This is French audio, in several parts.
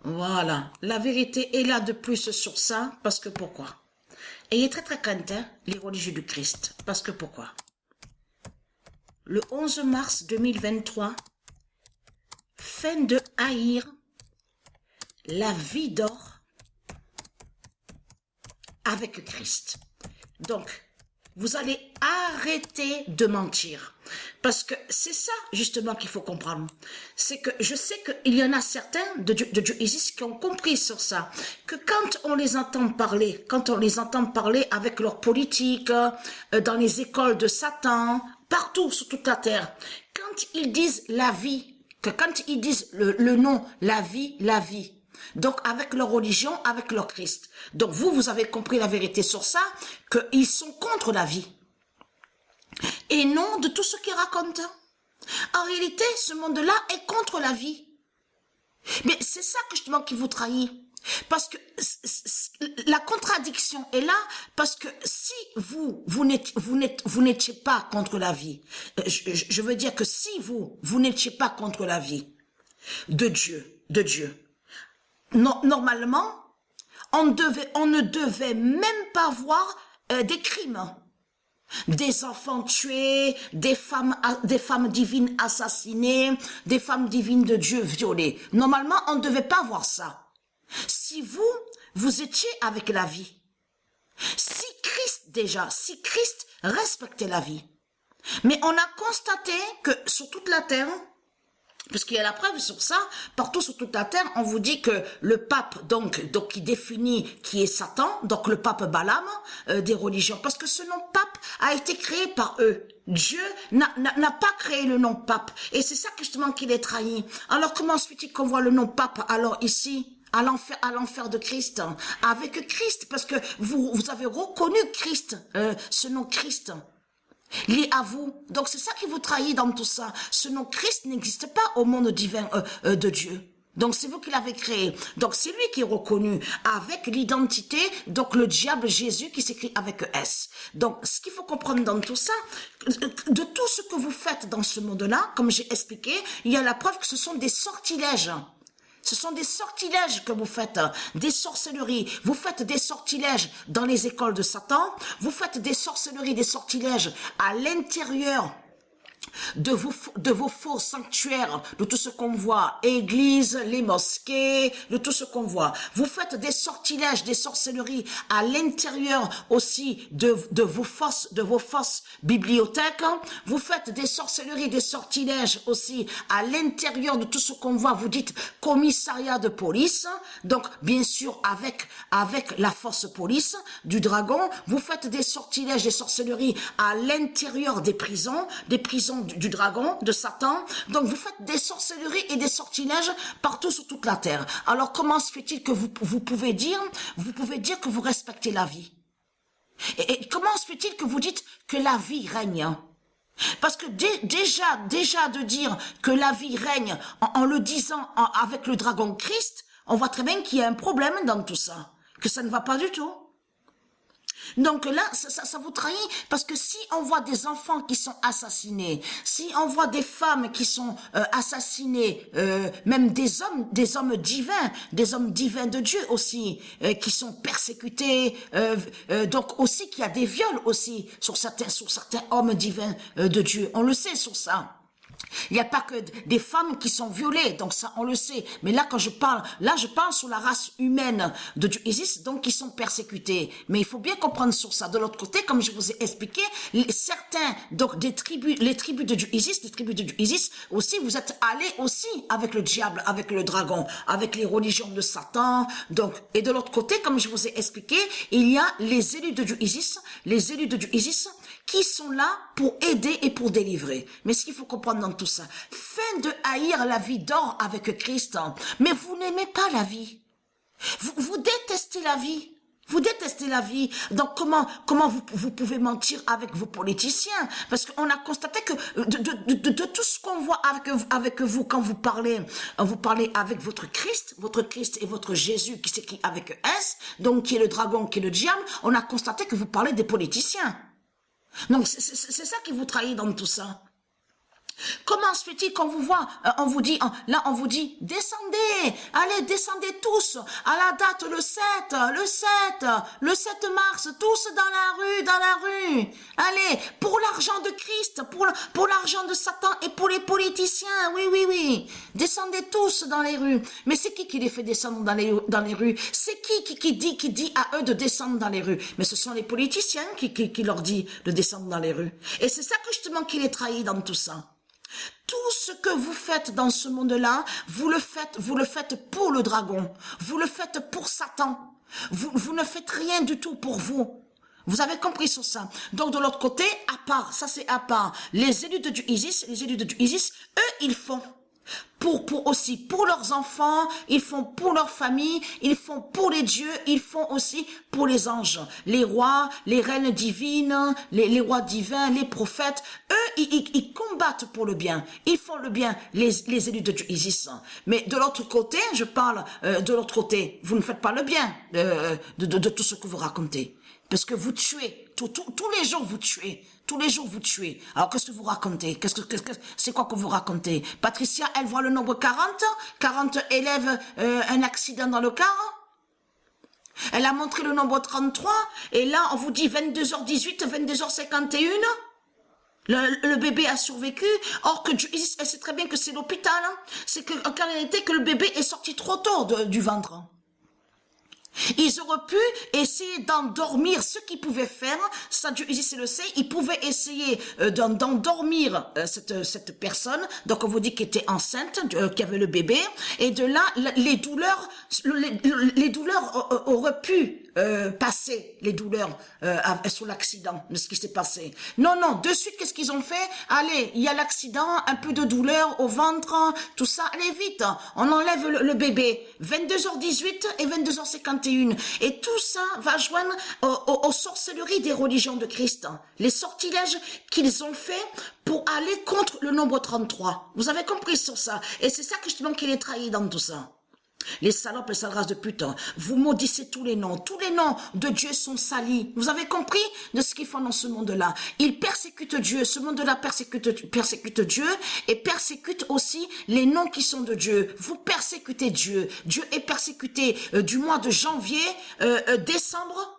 Voilà, la vérité est là de plus sur ça, parce que pourquoi? Ayez très très crainte, hein, les religieux du Christ, parce que pourquoi? Le 11 mars 2023, fin de haïr la vie d'or avec Christ. Donc, vous allez arrêter de mentir. Parce que c'est ça, justement, qu'il faut comprendre. C'est que je sais qu'il y en a certains de Dieu Isis qui ont compris sur ça. Que quand on les entend parler, avec leur politique, dans les écoles de Satan, partout sur toute la terre, quand ils disent la vie, que quand ils disent le nom, la vie, donc avec leur religion, avec leur Christ. Donc vous avez compris la vérité sur ça, qu'ils sont contre la vie. Et non de tout ce qu'ils racontent. En réalité, ce monde-là est contre la vie. Mais c'est ça que justement qui vous trahit. Parce que la contradiction est là, parce que si vous n'étiez pas contre la vie, je veux dire que si vous n'étiez pas contre la vie de Dieu, normalement, on ne devait même pas voir des crimes. Des enfants tués, des femmes divines assassinées, des femmes divines de Dieu violées. Normalement, on ne devait pas voir ça. Si vous étiez avec la vie, si Christ respectait la vie, mais on a constaté que sur toute la terre, parce qu'il y a la preuve sur ça, partout sur toute la terre, on vous dit que le pape, donc qui définit qui est Satan, donc le pape Balaam, des religions, parce que ce nom pape a été créé par eux. Dieu n'a pas créé le nom pape. Et c'est ça justement qu'il est trahi. Alors comment se fait-il qu'on voit le nom pape alors ici à l'enfer de Christ, avec Christ, parce que vous avez reconnu Christ, ce nom Christ. Lié à vous. Donc c'est ça qui vous trahit dans tout ça. Ce nom Christ n'existe pas au monde divin de Dieu. Donc c'est vous qui l'avez créé. Donc c'est lui qui est reconnu avec l'identité, donc le diable Jésus qui s'écrit avec S. Donc ce qu'il faut comprendre dans tout ça, de tout ce que vous faites dans ce monde-là, comme j'ai expliqué, il y a la preuve que ce sont des sortilèges. Ce sont des sortilèges que vous faites, des sorcelleries. Vous faites des sortilèges dans les écoles de Satan. Vous faites des sorcelleries, des sortilèges à l'intérieur de vos faux sanctuaires, de tout ce qu'on voit, églises, les mosquées, de tout ce qu'on voit. Vous faites des sortilèges, des sorcelleries à l'intérieur aussi de vos fausses bibliothèques. Vous faites des sorcelleries, des sortilèges aussi à l'intérieur de tout ce qu'on voit. Vous dites commissariat de police, donc bien sûr avec la force police du dragon. Vous faites des sortilèges, des sorcelleries à l'intérieur des prisons du dragon, de Satan. Donc vous faites des sorcelleries et des sortilèges partout sur toute la terre. Alors comment se fait-il que vous pouvez dire que vous respectez la vie? Et comment se fait-il que vous dites que la vie règne? Parce que déjà de dire que la vie règne en le disant avec le dragon Christ, on voit très bien qu'il y a un problème dans tout ça, que ça ne va pas du tout. Donc là, ça vous trahit, parce que si on voit des enfants qui sont assassinés, si on voit des femmes qui sont assassinées, même des hommes divins de Dieu aussi, qui sont persécutés, donc aussi qu'il y a des viols aussi sur certains hommes divins de Dieu, on le sait sur ça. Il n'y a pas que des femmes qui sont violées, donc ça on le sait. Mais là quand je parle sur la race humaine de Dieu Isis, donc qui sont persécutés. Mais il faut bien comprendre sur ça. De l'autre côté, comme je vous ai expliqué, certains donc les tribus de Dieu Isis aussi, vous êtes allés aussi avec le diable, avec le dragon, avec les religions de Satan. Donc et de l'autre côté, comme je vous ai expliqué, il y a les élus de Dieu Isis, qui sont là pour aider et pour délivrer. Mais ce qu'il faut comprendre dans tout ça, fin de haïr la vie d'or avec Christ, mais vous n'aimez pas la vie. Vous détestez la vie. Vous détestez la vie. Donc comment vous pouvez mentir avec vos politiciens? Parce qu'on a constaté que de tout ce qu'on voit avec vous quand vous parlez avec votre Christ et votre Jésus qui s'écrit avec S, donc qui est le dragon, qui est le diable, on a constaté que vous parlez des politiciens. Donc c'est ça qui vous trahit dans tout ça. Comment se fait-il qu'on vous voit, on vous dit, là on vous dit, descendez, allez, descendez tous, à la date le 7 mars, tous dans la rue, allez, pour l'argent de Christ, pour l'argent de Satan et pour les politiciens, oui, descendez tous dans les rues. Mais c'est qui les fait descendre dans les rues? C'est qui dit à eux de descendre dans les rues? Mais ce sont les politiciens qui leur dit de descendre dans les rues. Et c'est ça que justement qui les trahit dans tout ça. Tout ce que vous faites dans ce monde-là, vous le faites pour le dragon. Vous le faites pour Satan. Vous ne faites rien du tout pour vous. Vous avez compris sur ça. Donc de l'autre côté, à part, les élus du ISIS, eux, ils font. Pour leurs enfants, ils font pour leur famille, ils font pour les dieux, ils font aussi pour les anges, les rois, les reines divines, les rois divins, les prophètes. Eux, ils combattent pour le bien, ils font le bien, les élus de ISIS. Mais de l'autre côté, je parle de l'autre côté, vous ne faites pas le bien de tout ce que vous racontez. Parce que vous tuez, tous les jours vous tuez. Tous les jours, vous tuez. Alors, qu'est-ce que vous racontez? C'est quoi que vous racontez? Patricia, elle voit le nombre 40 élèves, un accident dans le car. Elle a montré le nombre 33, et là, on vous dit 22h18, 22h51. Le bébé a survécu, or que elle sait très bien que c'est l'hôpital. Hein. C'est qu'en réalité, que le bébé est sorti trop tôt du ventre. Ils auraient pu essayer d'endormir ce qu'ils pouvaient faire, ça Dieu ici le sait, ils pouvaient essayer d'endormir cette personne, donc on vous dit qu'elle était enceinte, qui avait le bébé, et de là, les douleurs auraient pu passer, les douleurs sur l'accident de ce qui s'est passé. Non, de suite, qu'est-ce qu'ils ont fait? Allez, il y a l'accident, un peu de douleur au ventre, tout ça, allez vite, on enlève le bébé. 22h18 et 22h51. Et tout ça va joindre aux sorcelleries des religions de Christ. Les sortilèges qu'ils ont fait pour aller contre le nombre 33. Vous avez compris sur ça. Et c'est ça que justement qui les trahit dans tout ça. Les salopes, les sales races de pute, vous maudissez tous les noms de Dieu sont salis. Vous avez compris de ce qu'ils font dans ce monde-là. Ils persécutent Dieu, ce monde-là persécute Dieu et persécute aussi les noms qui sont de Dieu. Vous persécutez Dieu. Dieu est persécuté du mois de janvier, décembre.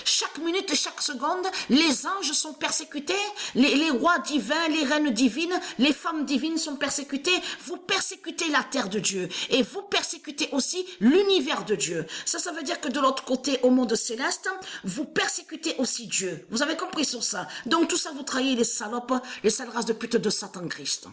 Chaque minute et chaque seconde, les anges sont persécutés, les rois divins, les reines divines, les femmes divines sont persécutées. Vous persécutez la terre de Dieu et vous persécutez aussi l'univers de Dieu. Ça veut dire que de l'autre côté, au monde céleste, vous persécutez aussi Dieu. Vous avez compris sur ça. Donc tout ça, vous trahissez les salopes, les sales races de pute de Satan Christ.